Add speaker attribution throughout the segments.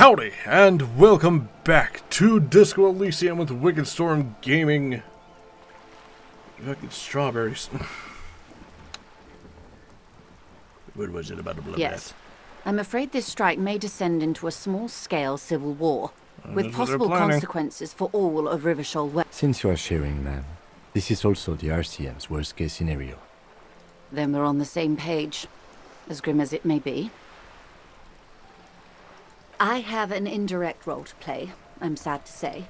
Speaker 1: Howdy, and welcome back to Disco Elysium with Wickedstorm Gaming. Fucking strawberries. What was it about the bloodbath?
Speaker 2: Yes. I'm afraid this strike may descend into a small-scale civil war, with possible consequences for all of Rivershoal West.
Speaker 3: Since you are sharing, ma'am, this is also the RCM's worst-case scenario.
Speaker 2: Then we're on the same page, as grim as it may be. I have an indirect role to play, I'm sad to say.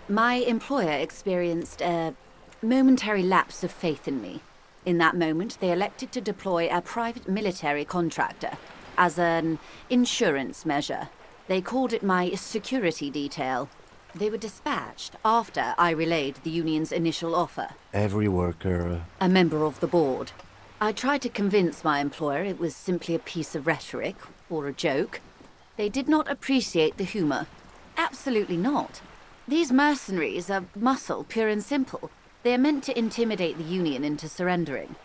Speaker 2: My employer experienced a momentary lapse of faith in me. In that moment, they elected to deploy a private military contractor as an insurance measure. They called it my security detail. They were dispatched after I relayed the union's initial offer.
Speaker 3: Every worker...
Speaker 2: A member of the board. I tried to convince my employer it was simply a piece of rhetoric, or a joke. They did not appreciate the humor. Absolutely not. These mercenaries are muscle, pure and simple. They are meant to intimidate the Union into surrendering.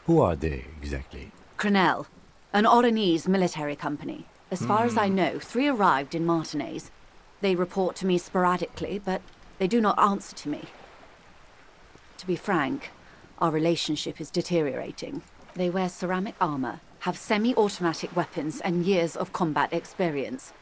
Speaker 3: Who are they, exactly?
Speaker 2: Crenell, an Oranese military company. As far as I know, 3 arrived in Martinez. They report to me sporadically, but they do not answer to me. To be frank, our relationship is deteriorating. They wear ceramic armor, have semi-automatic weapons, and years of combat experience.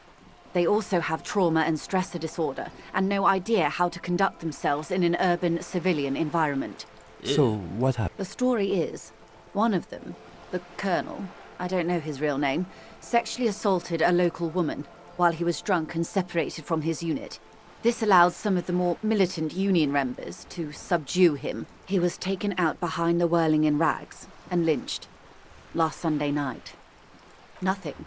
Speaker 2: They also have trauma and stressor disorder, and no idea how to conduct themselves in an urban civilian environment.
Speaker 3: So, what happened?
Speaker 2: The story is, one of them, the colonel, I don't know his real name, sexually assaulted a local woman while he was drunk and separated from his unit. This allowed some of the more militant Union members to subdue him. He was taken out behind the whirling in rags and lynched last Sunday night. Nothing.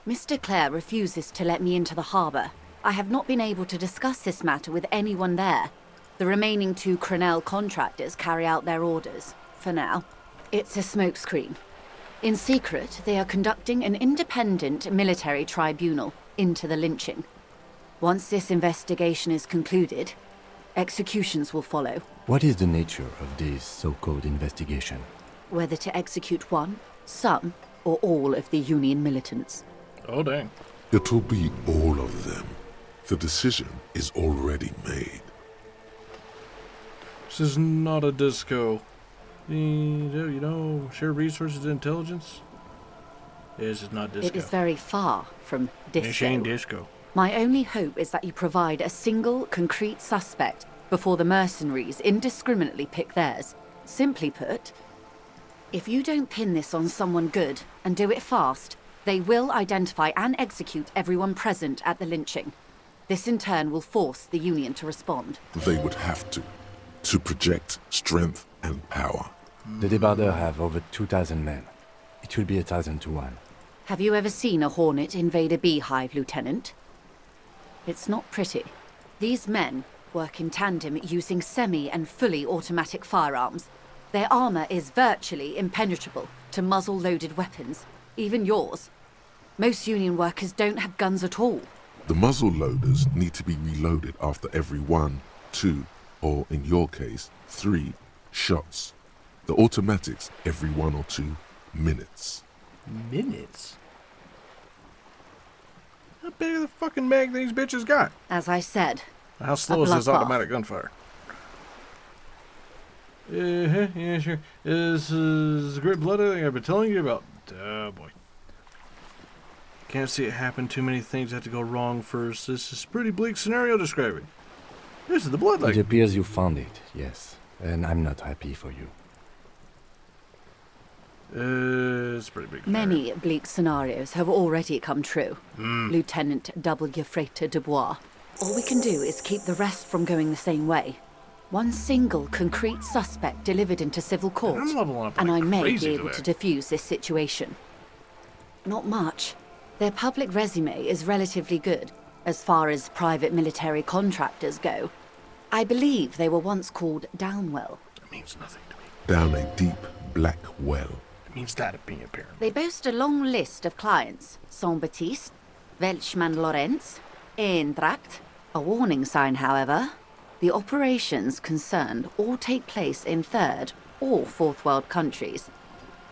Speaker 2: Mr. Clare refuses to let me into the harbour. I have not been able to discuss this matter with anyone there. The remaining 2 Crenell contractors carry out their orders, for now. It's a smokescreen. In secret, they are conducting an independent military tribunal into the lynching. Once this investigation is concluded, executions will follow.
Speaker 3: What is the nature of this so-called investigation?
Speaker 2: Whether to execute one, some, or all of the Union militants.
Speaker 1: Oh, dang.
Speaker 4: It'll be all of them. The decision is already made.
Speaker 1: This is not a disco. You know, share resources and intelligence? This is not disco.
Speaker 2: It is very far from disco.
Speaker 1: This ain't disco.
Speaker 2: My only hope is that you provide a single, concrete suspect before the mercenaries indiscriminately pick theirs. Simply put, if you don't pin this on someone good and do it fast, they will identify and execute everyone present at the lynching. This in turn will force the Union to respond.
Speaker 4: They would have to project strength and power.
Speaker 3: The Debardeurs have over 2,000 men. It will be 1,000 to 1.
Speaker 2: Have you ever seen a Hornet invade a beehive, Lieutenant? It's not pretty. These men work in tandem using semi- and fully automatic firearms. Their armor is virtually impenetrable to muzzle-loaded weapons, even yours. Most Union workers don't have guns at all.
Speaker 4: The muzzle loaders need to be reloaded after every 1, 2, or in your case, 3 shots. The automatics every 1 or 2 minutes.
Speaker 1: Minutes? How big of the fucking mag these bitches got?
Speaker 2: As I said,
Speaker 1: How slow is this
Speaker 2: bloodbath.
Speaker 1: automatic gunfire? Yeah, sure. This is great blood I've been telling you about. Oh, boy. Can't see it happen. Too many things have to go wrong first. This is pretty bleak scenario describing. This is the blood lake.
Speaker 3: It appears you found it, yes. And I'm not happy for you.
Speaker 1: It's pretty big.
Speaker 2: many bleak scenarios have already come true. Lieutenant W. Frater Dubois. All we can do is keep the rest from going the same way. One single concrete suspect delivered into civil court,
Speaker 1: I'm leveling up
Speaker 2: and
Speaker 1: like
Speaker 2: I may
Speaker 1: crazy
Speaker 2: be able
Speaker 1: today.
Speaker 2: to defuse this situation. Not much. Their public resume is relatively good, as far as private military contractors go. I believe they were once called Downwell.
Speaker 1: It means nothing to me.
Speaker 4: Down a deep black well.
Speaker 1: It means that of being apparent.
Speaker 2: They boast a long list of clients. Saint-Baptiste, Welchman-Lorenz, Eintracht. A warning sign, however. The operations concerned all take place in third or fourth world countries.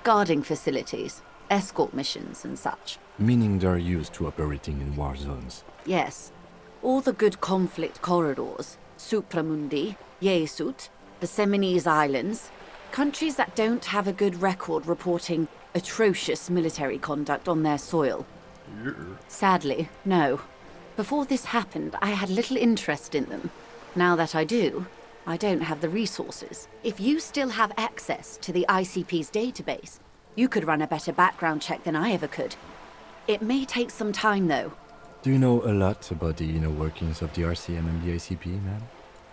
Speaker 2: Guarding facilities, escort missions and such.
Speaker 3: Meaning they're used to operating in war zones.
Speaker 2: Yes. All the good conflict corridors, Supramundi, Yesut, the Seminese Islands, countries that don't have a good record reporting atrocious military conduct on their soil. Sadly, no. Before this happened, I had little interest in them. Now that I do, I don't have the resources. If you still have access to the ICP's database, you could run a better background check than I ever could. It may take some time, though.
Speaker 3: Do you know a lot about the inner workings of the RCM and the ICP, ma'am?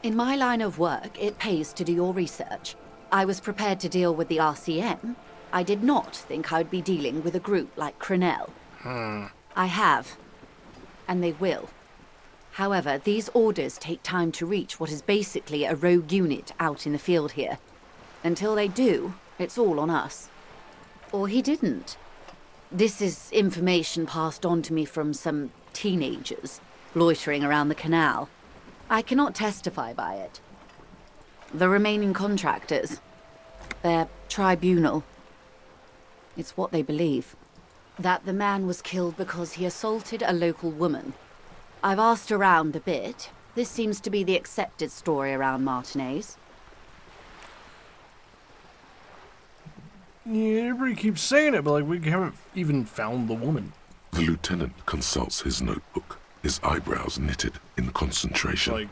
Speaker 2: In my line of work, it pays to do your research. I was prepared to deal with the RCM. I did not think I'd be dealing with a group like Crenell. I have. And they will. However, these orders take time to reach what is basically a rogue unit out in the field here. Until they do, it's all on us. Or he didn't. This is information passed on to me from some teenagers loitering around the canal. I cannot testify by it. The remaining contractors, their tribunal, it's what they believe. That the man was killed because he assaulted a local woman. I've asked around a bit. This seems to be the accepted story around Martinez.
Speaker 1: Yeah, everybody keeps saying it, but like we haven't even found the woman.
Speaker 4: The lieutenant consults his notebook, his eyebrows knitted in concentration.
Speaker 1: Like,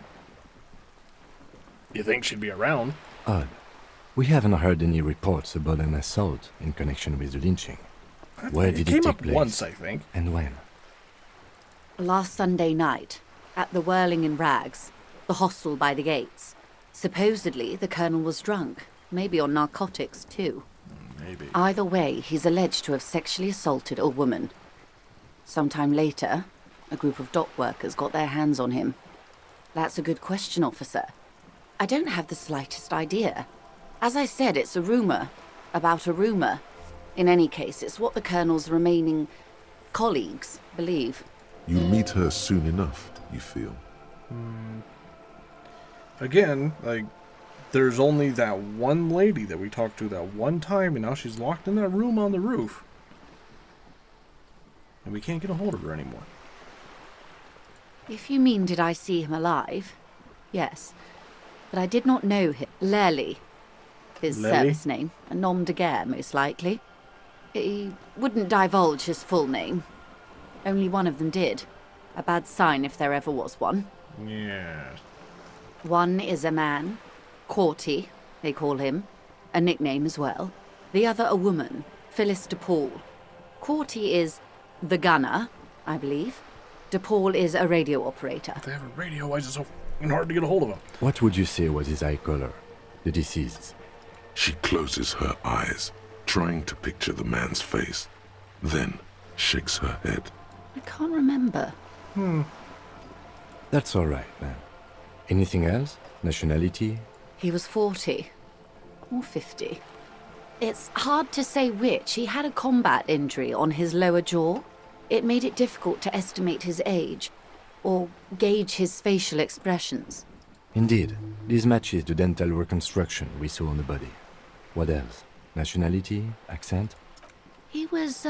Speaker 1: you think she'd be around?
Speaker 3: Odd. We haven't heard any reports about an assault in connection with the lynching. Where did it
Speaker 1: came
Speaker 3: take
Speaker 1: up
Speaker 3: place?
Speaker 1: once, I think.
Speaker 3: And when?
Speaker 2: Last Sunday night, at the Whirling in Rags, the hostel by the gates. Supposedly, the colonel was drunk, maybe on narcotics too.
Speaker 1: Maybe.
Speaker 2: Either way, he's alleged to have sexually assaulted a woman. Sometime later, a group of dock workers got their hands on him. That's a good question, officer. I don't have the slightest idea. As I said, it's a rumor about a rumor. In any case, it's what the colonel's remaining colleagues believe.
Speaker 4: You'll meet her soon enough, you feel.
Speaker 1: Again, like, there's only that one lady that we talked to that one time, and now she's locked in that room on the roof. And we can't get a hold of her anymore.
Speaker 2: If you mean did I see him alive, yes. But I did not know him. Lely, his
Speaker 1: Lely?
Speaker 2: service name. A nom de guerre, most likely. He wouldn't divulge his full name. Only one of them did. A bad sign if there ever was one.
Speaker 1: Yeah.
Speaker 2: One is a man, Corty, they call him, a nickname as well. The other a woman, Phyllis DePaul. Corty is the gunner, I believe. DePaul is a radio operator.
Speaker 1: If they have a radio, why is it so f***ing hard to get a hold of him?
Speaker 3: What would you say was his eye color? The deceased.
Speaker 4: She closes her eyes, trying to picture the man's face, then shakes her head.
Speaker 2: I can't remember.
Speaker 3: That's all right, ma'am. Anything else? Nationality?
Speaker 2: He was 40. Or 50. It's hard to say which. He had a combat injury on his lower jaw. It made it difficult to estimate his age, or gauge his facial expressions.
Speaker 3: Indeed. This matches the dental reconstruction we saw on the body. What else? Nationality? Accent?
Speaker 2: He was,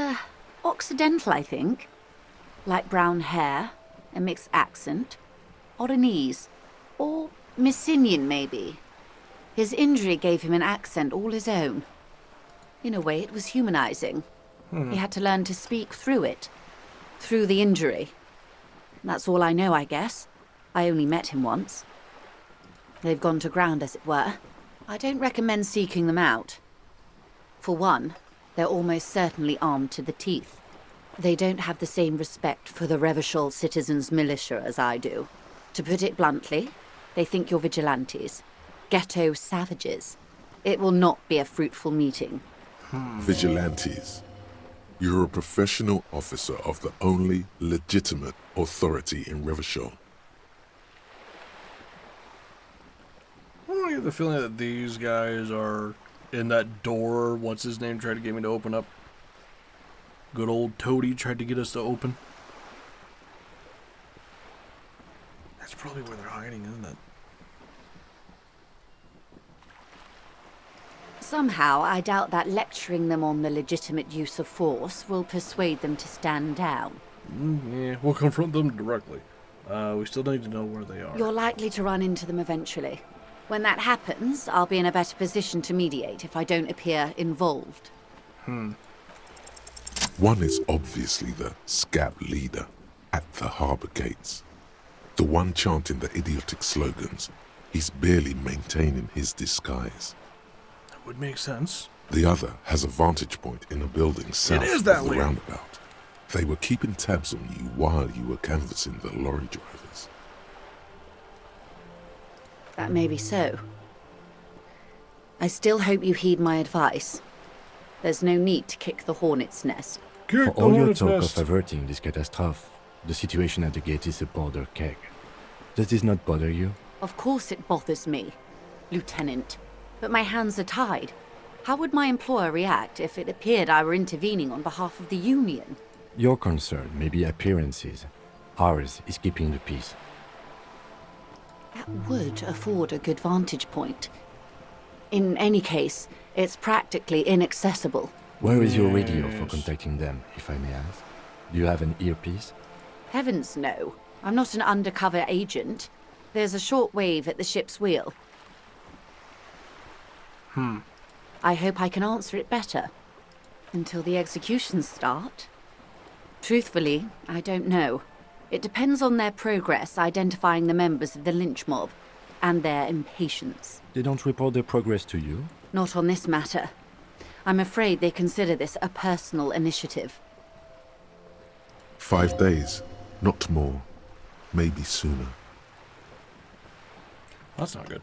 Speaker 2: Occidental, I think. Light brown hair, a mixed accent, Oranese, or Messinian, maybe. His injury gave him an accent all his own. In a way, it was humanizing. He had to learn to speak through it, through the injury. That's all I know, I guess. I only met him once. They've gone to ground, as it were. I don't recommend seeking them out. For one, they're almost certainly armed to the teeth. They don't have the same respect for the Revachol citizens' militia as I do. To put it bluntly, they think you're vigilantes. Ghetto savages. It will not be a fruitful meeting.
Speaker 4: Vigilantes. You're a professional officer of the only legitimate authority in Revachol.
Speaker 1: I get the feeling that these guys are in that door. What's his name tried to get me to open up? Good old Toady tried to get us to open. That's probably where they're hiding, isn't it?
Speaker 2: Somehow, I doubt that lecturing them on the legitimate use of force will persuade them to stand down.
Speaker 1: Yeah, we'll confront them directly. We still need to know where they are.
Speaker 2: You're likely to run into them eventually. When that happens, I'll be in a better position to mediate if I don't appear involved.
Speaker 4: One is obviously the scab leader at the harbour gates. The one chanting the idiotic slogans. He's barely maintaining his disguise.
Speaker 1: That would make sense.
Speaker 4: The other has a vantage point in a building south
Speaker 1: is
Speaker 4: of
Speaker 1: that
Speaker 4: the
Speaker 1: way.
Speaker 4: roundabout. They were keeping tabs on you while you were canvassing the lorry drivers.
Speaker 2: That may be so. I still hope you heed my advice. There's no need to kick the hornet's nest.
Speaker 3: For all your talk of averting this catastrophe, the situation at the gate is a powder keg. Does this not bother you?
Speaker 2: Of course it bothers me, Lieutenant. But my hands are tied. How would my employer react if it appeared I were intervening on behalf of the Union?
Speaker 3: Your concern may be appearances. Ours is keeping the peace.
Speaker 2: That would afford a good vantage point. In any case, it's practically inaccessible.
Speaker 3: Where is your radio for contacting them, if I may ask? Do you have an earpiece?
Speaker 2: Heavens no. I'm not an undercover agent. There's a shortwave at the ship's wheel. I hope I can answer it better. Until the executions start. Truthfully, I don't know. It depends on their progress identifying the members of the lynch mob, and their impatience.
Speaker 3: They don't report their progress to you?
Speaker 2: Not on this matter. I'm afraid they consider this a personal initiative.
Speaker 4: 5 days, not more. Maybe sooner.
Speaker 1: That's not good.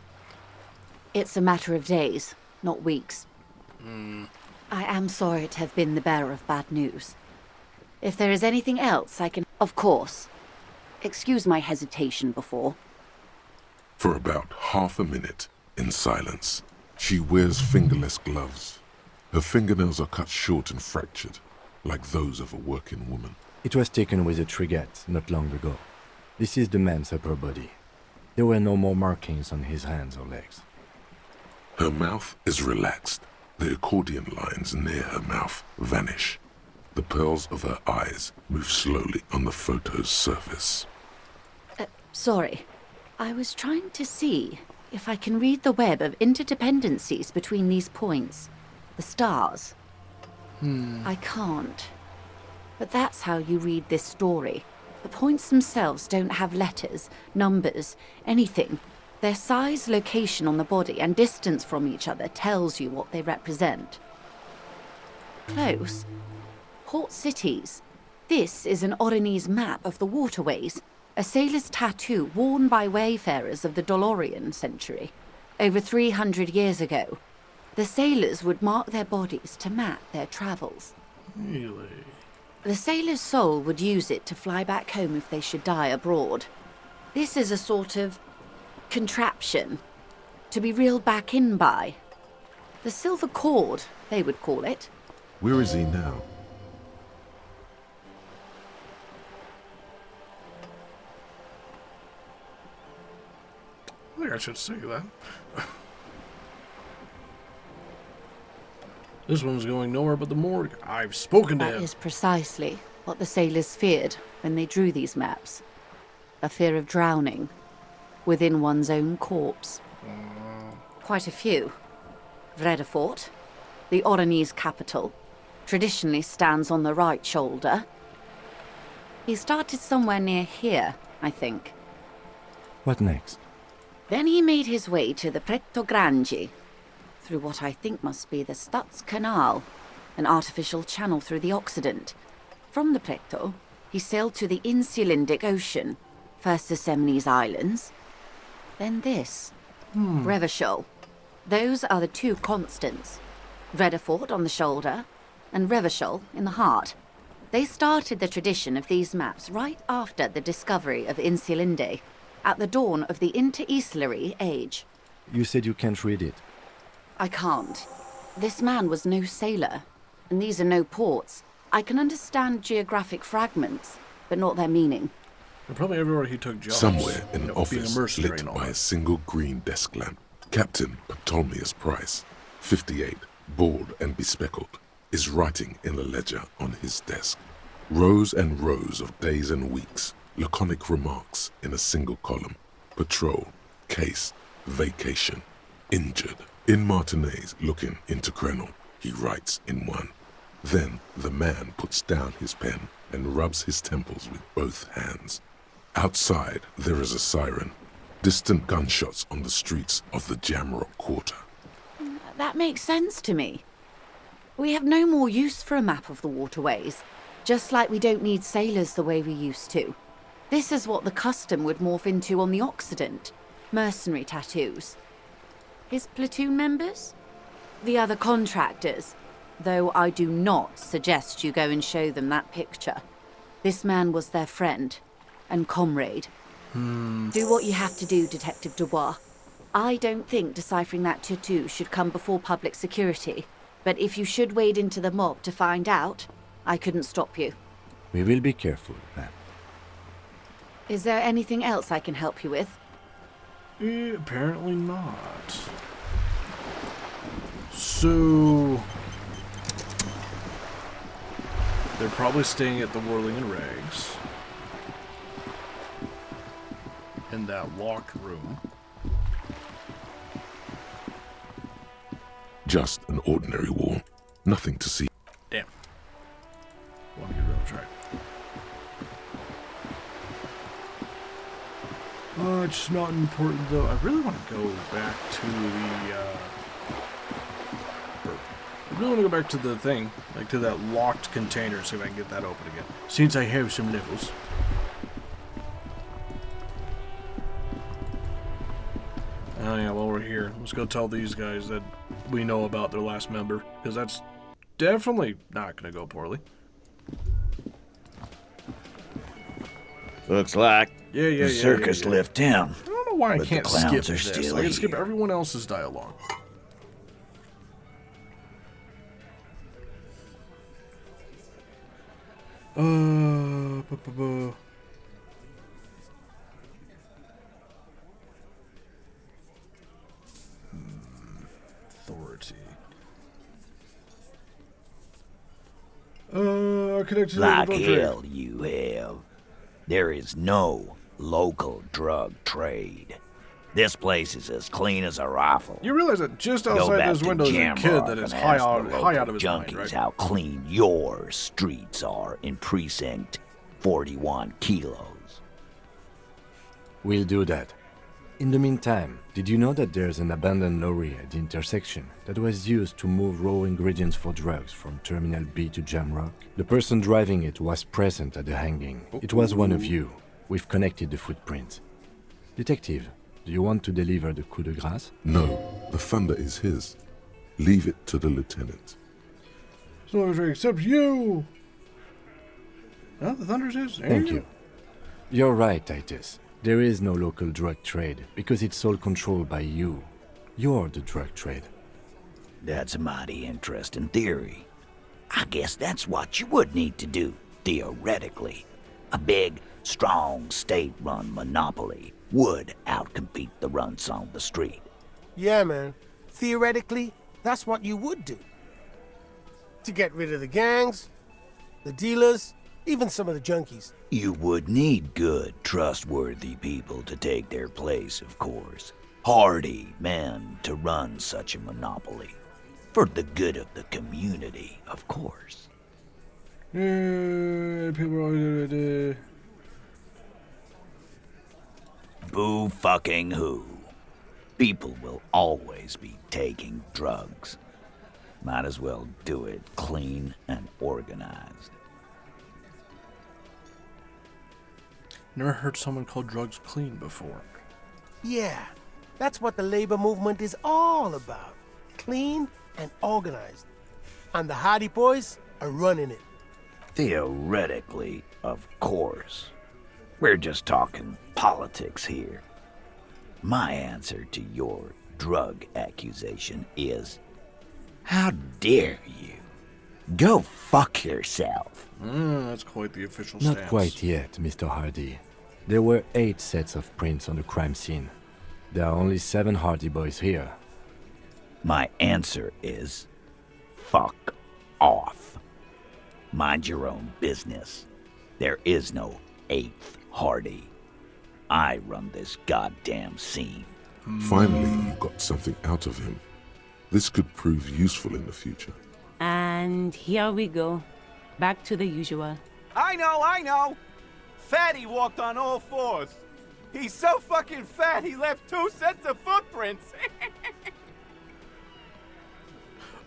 Speaker 2: It's a matter of days, not weeks. I am sorry to have been the bearer of bad news. If there is anything else I can... Of course. Excuse my hesitation before.
Speaker 4: For about half a minute, in silence, she wears fingerless gloves. Her fingernails are cut short and fractured, like those of a working woman.
Speaker 3: It was taken with a trigette not long ago. This is the man's upper body. There were no more markings on his hands or legs.
Speaker 4: Her mouth is relaxed. The accordion lines near her mouth vanish. The pearls of her eyes move slowly on the photo's surface.
Speaker 2: Sorry. I was trying to see if I can read the web of interdependencies between these points. The stars. I can't. But that's how you read this story. The points themselves don't have letters, numbers, anything. Their size, location on the body, and distance from each other tells you what they represent. Close. Port cities. This is an Oronese map of the waterways, a sailor's tattoo worn by wayfarers of the Dolorian century. Over 300 years ago, the sailors would mark their bodies to map their travels.
Speaker 1: Really?
Speaker 2: The sailor's soul would use it to fly back home if they should die abroad. This is a sort of contraption to be reeled back in by. The silver cord, they would call it.
Speaker 4: Where is he now?
Speaker 1: I think I should say that. This one's going nowhere but the morgue. I've spoken to
Speaker 2: That
Speaker 1: him.
Speaker 2: is precisely what the sailors feared when they drew these maps. A fear of drowning within one's own corpse. Quite a few. Vredefort, the Oronese capital, traditionally stands on the right shoulder. He started somewhere near here, I think.
Speaker 3: What next?
Speaker 2: Then he made his way to the Pretto Grande, through what I think must be the Stutz Canal, an artificial channel through the Occident. From the Pretto, he sailed to the Insulindic Ocean, first the Semnes Islands, then this, Revachol. Those are the two constants, Vredefort on the shoulder and Revachol in the heart. They started the tradition of these maps right after the discovery of Insulinde, at the dawn of the Interinsulary Age.
Speaker 3: You said you can't read it.
Speaker 2: I can't. This man was no sailor, and these are no ports. I can understand geographic fragments, but not their meaning.
Speaker 1: And probably everywhere he took jobs.
Speaker 4: Somewhere in
Speaker 1: being
Speaker 4: an
Speaker 1: a
Speaker 4: office
Speaker 1: mercenary
Speaker 4: lit
Speaker 1: and all
Speaker 4: by a
Speaker 1: that.
Speaker 4: single green desk lamp, Captain Ptolemaeus Price 58, bald and bespectacled, is writing in a ledger on his desk. Rows and rows of days and weeks, laconic remarks in a single column. Patrol, case, vacation, injured. In Martinez looking into Krenel, he writes in one. Then the man puts down his pen and rubs his temples with both hands. Outside, there is a siren. Distant gunshots on the streets of the Jamrock Quarter.
Speaker 2: That makes sense to me. We have no more use for a map of the waterways, just like we don't need sailors the way we used to. This is what the custom would morph into on the Occident. Mercenary tattoos. His platoon members? The other contractors. Though I do not suggest you go and show them that picture. This man was their friend and comrade. Do what you have to do, Detective Dubois. I don't think deciphering that tattoo should come before public security, but if you should wade into the mob to find out, I couldn't stop you.
Speaker 3: We will be careful, ma'am.
Speaker 2: Is there anything else I can help you with?
Speaker 1: Apparently not. So... they're probably staying at the Whirling and Rags. In that locked room.
Speaker 4: Just an ordinary wall. Nothing to see.
Speaker 1: Damn. Want to get rid of the track. It's not important though. I really want to go back to the I really want to go back to the thing, like to that locked container, see if I can get that open again. Since I have some nipples. Oh yeah, while we're here, let's go tell these guys that we know about their last member, because that's definitely not going to go poorly.
Speaker 5: Looks like
Speaker 1: The
Speaker 5: circus left town.
Speaker 1: I don't know why I
Speaker 5: But
Speaker 1: can't
Speaker 5: the
Speaker 1: skip
Speaker 5: clowns are
Speaker 1: this.
Speaker 5: still
Speaker 1: I can skip
Speaker 5: here.
Speaker 1: everyone else's dialogue. Authority. Connected to
Speaker 5: Like
Speaker 1: the drug trade.
Speaker 5: hell you have. There is no local drug trade. This place is as clean as a rifle.
Speaker 1: You realize that just
Speaker 5: Go
Speaker 1: outside
Speaker 5: back
Speaker 1: this
Speaker 5: to
Speaker 1: window is a kid
Speaker 5: Jamrock
Speaker 1: that is
Speaker 5: and
Speaker 1: high
Speaker 5: ask the
Speaker 1: out
Speaker 5: local
Speaker 1: of his
Speaker 5: junkies
Speaker 1: mind, right?
Speaker 5: how clean your streets are in precinct 41 kilos.
Speaker 3: We'll do that. In the meantime, did you know that there's an abandoned lorry at the intersection that was used to move raw ingredients for drugs from Terminal B to Jamrock? The person driving it was present at the hanging. It was one of you. We've connected the footprints. Detective, do you want to deliver the coup de grâce?
Speaker 4: No, the thunder is his. Leave it to the lieutenant.
Speaker 1: So except you. Oh, the thunder's his. There
Speaker 3: Thank
Speaker 1: go.
Speaker 3: you. You're right, Titus. There is no local drug trade because it's all controlled by you. You're the drug trade.
Speaker 5: That's a mighty interesting theory. I guess that's what you would need to do, theoretically. A big, strong, state-run monopoly would outcompete the runts on the street.
Speaker 6: Yeah, man. Theoretically, that's what you would do. To get rid of the gangs, the dealers, even some of the junkies.
Speaker 5: You would need good, trustworthy people to take their place, of course. Hardy men to run such a monopoly. For the good of the community, of course.
Speaker 1: People are always
Speaker 5: Boo fucking who. People will always be taking drugs. Might as well do it clean and organized.
Speaker 1: never heard someone call drugs clean before.
Speaker 6: Yeah, that's what the labor movement is all about. Clean and organized. And the Hardy Boys are running it.
Speaker 5: Theoretically, of course. We're just talking politics here. My answer to your drug accusation is, how dare you? Go fuck yourself.
Speaker 1: That's quite the official
Speaker 3: Not
Speaker 1: stance.
Speaker 3: quite yet, Mr. Hardy. There were 8 sets of prints on the crime scene. There are only 7 Hardy boys here.
Speaker 5: My answer is fuck off. Mind your own business. There is no 8th Hardy. I run this goddamn scene.
Speaker 4: Finally, you got something out of him. This could prove useful in the future.
Speaker 7: And here we go. Back to the usual.
Speaker 8: I know! Fatty walked on all 4s. He's so fucking fat, he left 2 sets of footprints.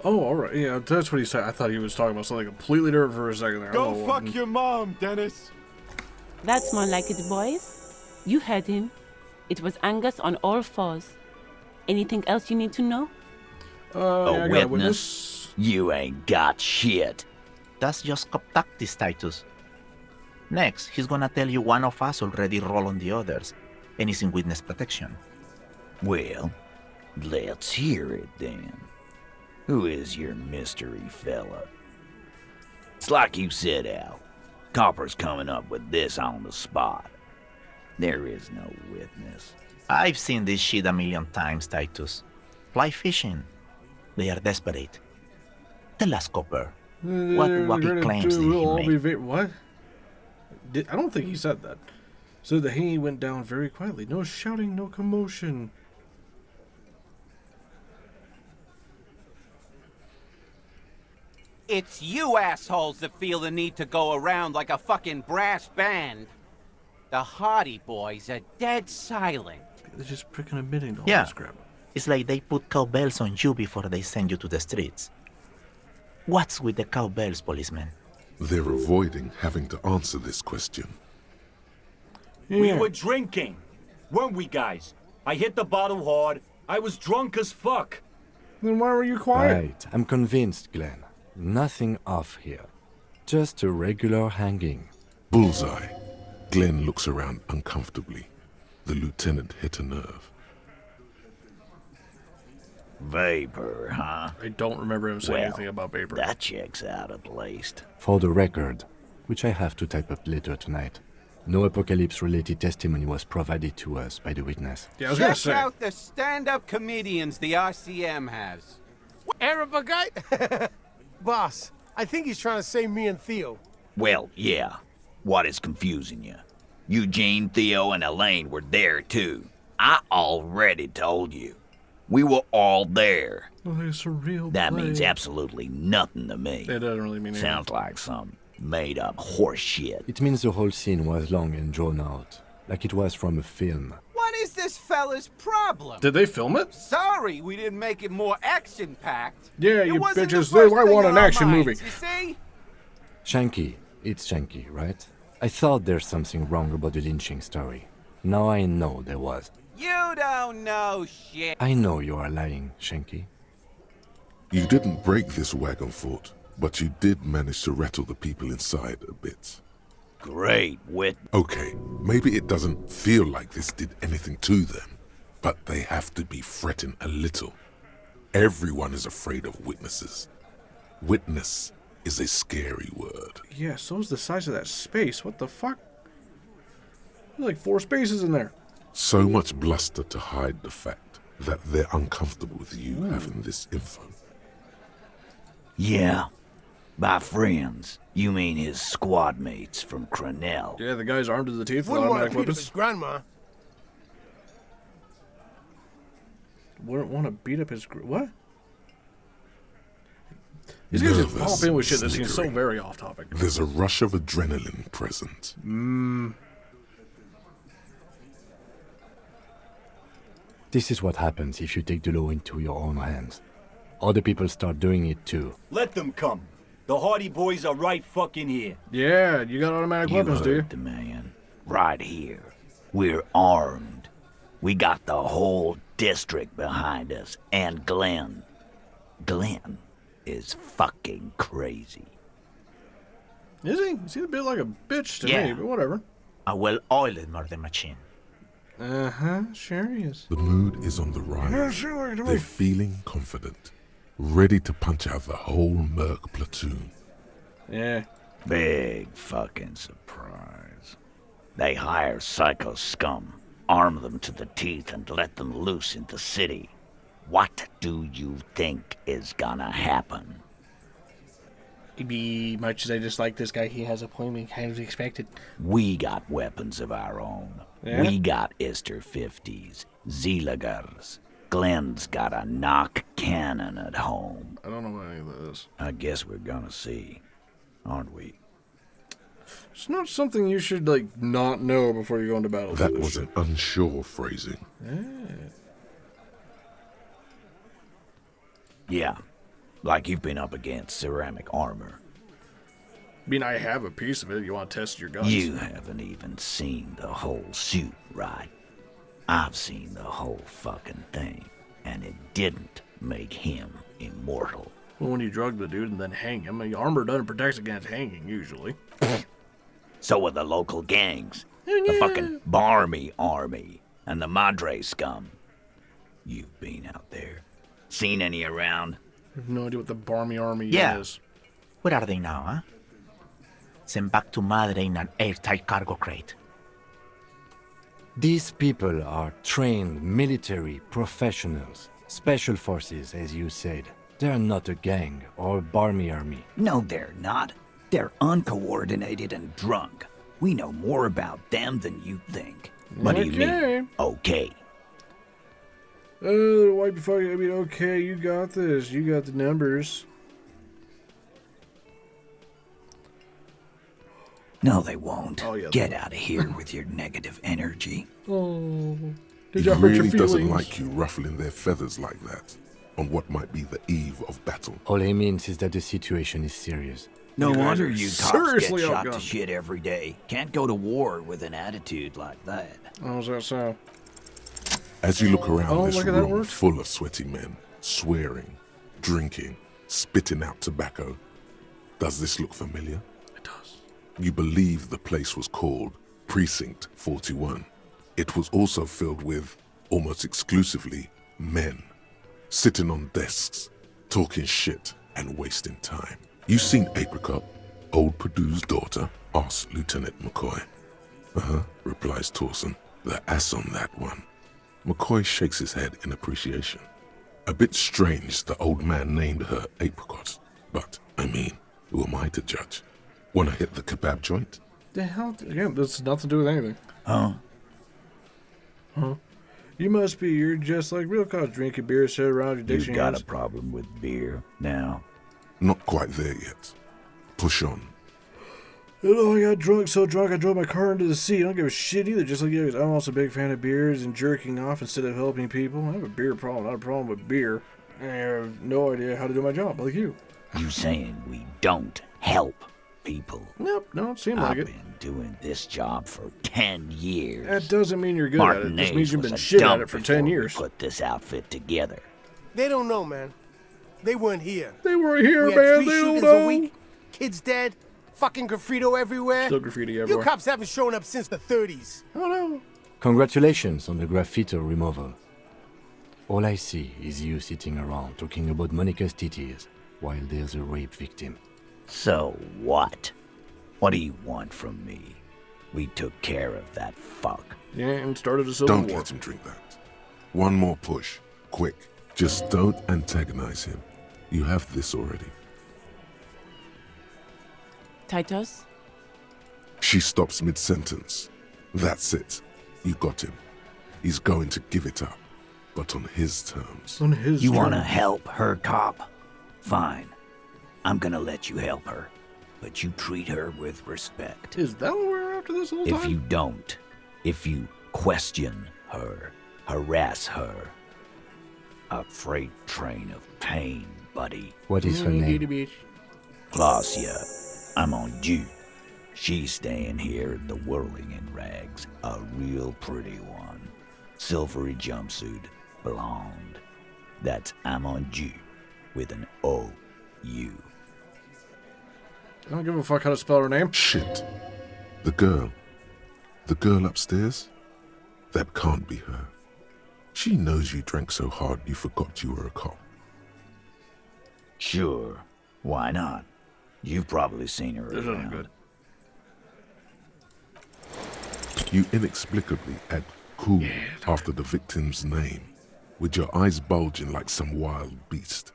Speaker 1: Oh, all right. Yeah, that's what he said. I thought he was talking about something completely different for a second there.
Speaker 8: Go fuck your mom, Dennis.
Speaker 7: That's more like it, boys. You heard him. It was Angus on all 4s. Anything else you need to know?
Speaker 1: Yeah, I got a
Speaker 5: witness? You ain't got shit.
Speaker 9: That's just cop tactics, Titus. Next, he's gonna tell you one of us already roll on the others, and is in witness protection.
Speaker 5: Well, let's hear it then. Who is your mystery fella? It's like you said, Al. Copper's coming up with this on the spot. There is no witness.
Speaker 9: I've seen this shit 1,000,000 times, Titus. Fly fishing. They are desperate. Tell us, Copper, what wacky claims did he make?
Speaker 1: What? I don't think he said that. So the hanging went down very quietly. No shouting, no commotion.
Speaker 8: It's you assholes that feel the need to go around like a fucking brass band. The Hardy Boys are dead silent.
Speaker 1: They're just freaking admitting to all
Speaker 9: Yeah.
Speaker 1: this crap.
Speaker 9: It's like they put cowbells on you before they send you to the streets. What's with the cowbells, policeman?
Speaker 4: They're avoiding having to answer this question.
Speaker 10: We were drinking, weren't we, guys? I hit the bottle hard. I was drunk as fuck.
Speaker 1: Then why were you quiet?
Speaker 3: Right, I'm convinced, Glenn. Nothing off here. Just a regular hanging.
Speaker 4: Bullseye. Glenn looks around uncomfortably. The lieutenant hit a nerve.
Speaker 5: Vapor, huh?
Speaker 1: I don't remember him saying
Speaker 5: Well,
Speaker 1: anything about vapor.
Speaker 5: that checks out at least.
Speaker 3: For the record, which I have to type up later tonight, no apocalypse-related testimony was provided to us by the witness.
Speaker 1: Yeah, I was gonna
Speaker 8: Check
Speaker 1: say.
Speaker 8: out the stand-up comedians the RCM has.
Speaker 6: Arab guy? Boss, I think he's trying to say me and Theo.
Speaker 5: Well, yeah. What is confusing you? Eugene, Theo, and Elaine were there, too. I already told you. We were all there.
Speaker 1: Oh, it's a real
Speaker 5: That
Speaker 1: play.
Speaker 5: means absolutely nothing to me.
Speaker 1: It doesn't really mean anything.
Speaker 5: Sounds like some made-up horse shit.
Speaker 3: It means the whole scene was long and drawn out, like it was from a film.
Speaker 8: What is this fella's problem?
Speaker 1: Did they film it?
Speaker 8: Sorry we didn't make it more action-packed.
Speaker 1: Yeah,
Speaker 8: It
Speaker 1: you
Speaker 8: wasn't the
Speaker 1: bitches.
Speaker 8: first
Speaker 1: I
Speaker 8: thing
Speaker 1: want
Speaker 8: on
Speaker 1: an
Speaker 8: our
Speaker 1: action
Speaker 8: minds,
Speaker 1: movie.
Speaker 8: You see?
Speaker 3: Shanky. It's Shanky, right? I thought there's something wrong about the lynching story. Now I know there was.
Speaker 8: You don't know shit.
Speaker 3: I know you are lying, Shanky.
Speaker 4: You didn't break this wagon fort, but you did manage to rattle the people inside a bit.
Speaker 5: Great wit.
Speaker 4: Okay, maybe it doesn't feel like this did anything to them, but they have to be fretting a little. Everyone is afraid of witnesses. Witness is a scary word.
Speaker 1: Yeah, so's the size of that space. What the fuck? There's like 4 spaces in there.
Speaker 4: So much bluster to hide the fact that they're uncomfortable with you having this info.
Speaker 5: Yeah. By friends, you mean his squad mates from Cronell.
Speaker 1: Yeah, the guy's armed to the teeth with
Speaker 6: Wouldn't want
Speaker 1: automatic
Speaker 6: to beat up
Speaker 1: weapons.
Speaker 6: his grandma.
Speaker 1: Wouldn't want to beat up his... What? These guys just
Speaker 4: Nervous,
Speaker 1: pop in with shit that seems so
Speaker 4: snickering.
Speaker 1: very off topic.
Speaker 4: There's a rush of adrenaline present.
Speaker 3: This is what happens if you take the law into your own hands. Other people start doing it too.
Speaker 10: Let them come. The Hardy Boys are right fucking here.
Speaker 1: Yeah, you got automatic
Speaker 5: You
Speaker 1: weapons, do you?
Speaker 5: heard the man. Right here. We're armed. We got the whole district behind us. And Glenn. Glenn is fucking crazy.
Speaker 1: Is he? He seems a bit like a bitch to
Speaker 9: Yeah.
Speaker 1: me, but whatever.
Speaker 9: A well-oiled murder machine.
Speaker 1: Uh-huh, sure he is.
Speaker 4: The mood is on the rise.
Speaker 1: Yeah, sure, to
Speaker 4: They're
Speaker 1: me.
Speaker 4: feeling confident, ready to punch out the whole Merc platoon.
Speaker 1: Yeah.
Speaker 5: Big fucking surprise. They hire psycho scum, arm them to the teeth, and let them loose in the city. What do you think is gonna happen?
Speaker 1: It'd be much as I dislike this guy, he has a point we kind of expected.
Speaker 5: We got weapons of our own.
Speaker 1: Yeah?
Speaker 5: We got Ister 50s, Zeelagers. Glenn's got a knock cannon at home.
Speaker 1: I don't know what any of this.
Speaker 5: I guess we're gonna see, aren't we?
Speaker 1: It's not something you should, like, not know before you go into battle.
Speaker 4: That was an unsure phrasing.
Speaker 5: Yeah, like you've been up against ceramic armor.
Speaker 1: I mean, I have a piece of it. You want to test your guns?
Speaker 5: You haven't even seen the whole suit, right? I've seen the whole fucking thing, and it didn't make him immortal.
Speaker 1: Well, when you drug the dude and then hang him, the armor doesn't protect against hanging, usually.
Speaker 5: So are the local gangs. The fucking Barmy Army and the Madre scum. You've been out there. Seen any around?
Speaker 1: I have no idea what the Barmy Army
Speaker 9: Yeah.
Speaker 1: is.
Speaker 9: Where are they now, huh? Sent back to Madre in an airtight cargo crate.
Speaker 3: These people are trained military professionals, special forces, as you said. They're not a gang or a barmy army.
Speaker 5: No, they're not. They're uncoordinated and drunk. We know more about them than you think. What do you mean? Okay.
Speaker 1: Oh, why before you? I mean, okay, you got this. You got the numbers.
Speaker 5: No, they won't.
Speaker 1: Oh, yeah,
Speaker 5: Get out of here with your negative energy.
Speaker 1: Oh,
Speaker 4: He
Speaker 1: did you hurt your
Speaker 4: really doesn't
Speaker 1: feelings?
Speaker 4: like you ruffling their feathers like that on what might be the eve of battle.
Speaker 3: All he means is that the situation is serious.
Speaker 5: No
Speaker 1: You guys
Speaker 5: wonder
Speaker 1: are
Speaker 5: you cops
Speaker 1: seriously
Speaker 5: get shot to
Speaker 1: outgunned.
Speaker 5: shit every day. Can't go to war with an attitude like that.
Speaker 1: How's that sound?
Speaker 4: As you look around
Speaker 1: Oh,
Speaker 4: this
Speaker 1: look at that
Speaker 4: room
Speaker 1: word.
Speaker 4: full of sweaty men, swearing, drinking, spitting out tobacco, does this look familiar?
Speaker 1: It does.
Speaker 4: You believe the place was called Precinct 41. It was also filled with, almost exclusively, men, sitting on desks, talking shit and wasting time. You seen Apricot, old Purdue's daughter? Asks Lieutenant McCoy. Uh-huh, replies Torson. The ass on that one. McCoy shakes his head in appreciation. A bit strange the old man named her Apricot, but, I mean, who am I to judge? Wanna hit the kebab joint?
Speaker 1: The hell? Yeah, this has nothing to do with anything.
Speaker 5: Huh?
Speaker 1: You must be. You're just like real cops drinking beer, sit around your
Speaker 5: You've
Speaker 1: dictionary.
Speaker 5: got a problem with beer now.
Speaker 4: Not quite there yet. Push on.
Speaker 1: You know, I got drunk, so drunk I drove my car into the sea. I don't give a shit either, just like you. I'm also a big fan of beers and jerking off instead of helping people. I have a beer problem, not a problem with beer. I have no idea how to do my job, like you.
Speaker 5: You saying we don't help people?
Speaker 1: Nope, no, it seemed like
Speaker 5: I've
Speaker 1: it.
Speaker 5: been doing this job for 10 years.
Speaker 1: That doesn't mean you're good at it. It just
Speaker 5: Martinez
Speaker 1: means you've
Speaker 5: was
Speaker 1: been
Speaker 5: a
Speaker 1: shit at
Speaker 5: dump
Speaker 1: it for
Speaker 5: before
Speaker 1: 10
Speaker 5: we
Speaker 1: years.
Speaker 5: put this outfit together.
Speaker 6: They don't know, man. They weren't here.
Speaker 1: They were here,
Speaker 6: We had
Speaker 1: man.
Speaker 6: 3
Speaker 1: They don't
Speaker 6: shootings
Speaker 1: know.
Speaker 6: a week. Kids dead. Fucking graffito everywhere.
Speaker 1: Still graffiti
Speaker 6: You
Speaker 1: everywhere.
Speaker 6: cops haven't shown up since the 30s.
Speaker 1: Oh, no.
Speaker 3: Congratulations on the graffito removal. All I see is you sitting around talking about Monica's titties while there's a rape victim.
Speaker 5: So what? What do you want from me? We took care of that fuck.
Speaker 1: Yeah, and started a civil
Speaker 4: Don't
Speaker 1: war.
Speaker 4: let him drink that. One more push. Quick. Just don't antagonize him. You have this already.
Speaker 7: Titus?
Speaker 4: She stops mid-sentence. That's it. You got him. He's going to give it up, but on his terms.
Speaker 1: On his
Speaker 5: You
Speaker 1: turn.
Speaker 5: wanna help her, cop? Fine. I'm gonna let you help her. But you treat her with respect.
Speaker 1: Is that what we're after this whole
Speaker 5: If
Speaker 1: time?
Speaker 5: you don't, if you question her, harass her, a freight train of pain, buddy.
Speaker 3: What is her name?
Speaker 1: Bitch.
Speaker 5: Clausia, I'm on due. She's staying here at the Whirling in Rags, a real pretty one. Silvery jumpsuit, blonde. That's I'm on due with an O-U.
Speaker 1: I don't give a fuck how to spell her name.
Speaker 4: Shit. The girl. The girl upstairs? That can't be her. She knows you drank so hard you forgot you were a cop.
Speaker 5: Sure, why not? You've probably seen her
Speaker 1: This isn't
Speaker 5: around.
Speaker 1: good.
Speaker 4: You inexplicably add cool after the victim's name. with your eyes bulging like some wild beast.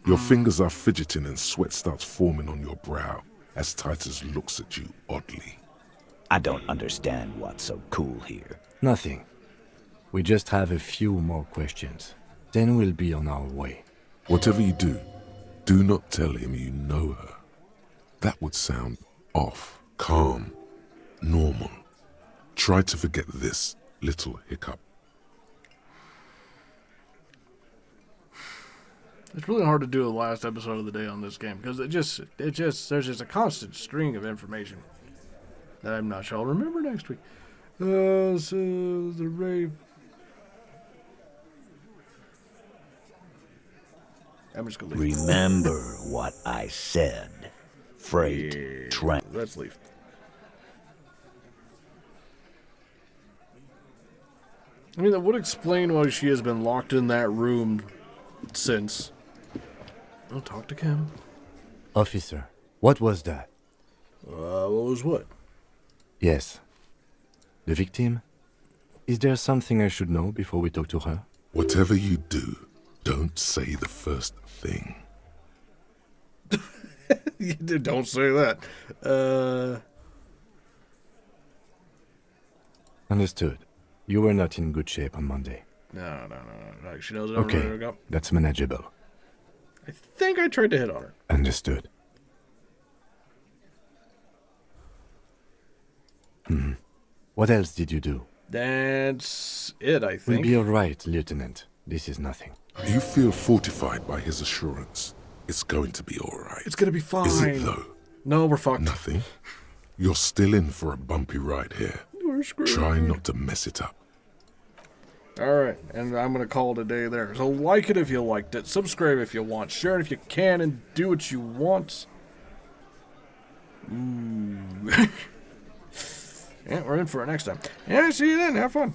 Speaker 4: Your fingers are fidgeting and sweat starts forming on your brow as Titus looks at you oddly.
Speaker 5: I don't understand what's so cool here.
Speaker 3: Nothing. We just have a few more questions. Then we'll be on our way.
Speaker 4: Whatever you do not tell him you know her. That would sound off, calm, normal. Try to forget this little hiccup.
Speaker 1: It's really hard to do the last episode of the day on this game because there's just a constant string of information that I'm not sure I'll remember next week. So the rape. I'm just gonna leave.
Speaker 5: Remember what I said. Freight train.
Speaker 1: Let's leave. I mean, that would explain why she has been locked in that room since. I'll talk to Kim.
Speaker 3: Officer, what was that?
Speaker 1: What was what?
Speaker 3: Yes. The victim? Is there something I should know before we talk to her?
Speaker 4: Whatever you do, don't say the first thing.
Speaker 1: Don't say that.
Speaker 3: Understood. You were not in good shape on Monday.
Speaker 1: No. She knows
Speaker 3: Okay,
Speaker 1: everywhere to go.
Speaker 3: that's manageable.
Speaker 1: I think I tried to hit on her.
Speaker 3: Understood. What else did you do?
Speaker 1: That's it, I
Speaker 3: We'll
Speaker 1: think.
Speaker 3: be all right, Lieutenant. This is nothing.
Speaker 4: You feel fortified by his assurance. It's going to be all right.
Speaker 1: It's gonna be fine.
Speaker 4: Is it though?
Speaker 1: No, we're fucked.
Speaker 4: Nothing. You're still in for a bumpy ride here.
Speaker 1: We're screwed.
Speaker 4: Try not to mess it up.
Speaker 1: Alright, and I'm gonna call it a day there. So like it if you liked it, subscribe if you want, share it if you can, and do what you want. Yeah, we're in for it next time. Yeah, see you then. Have fun.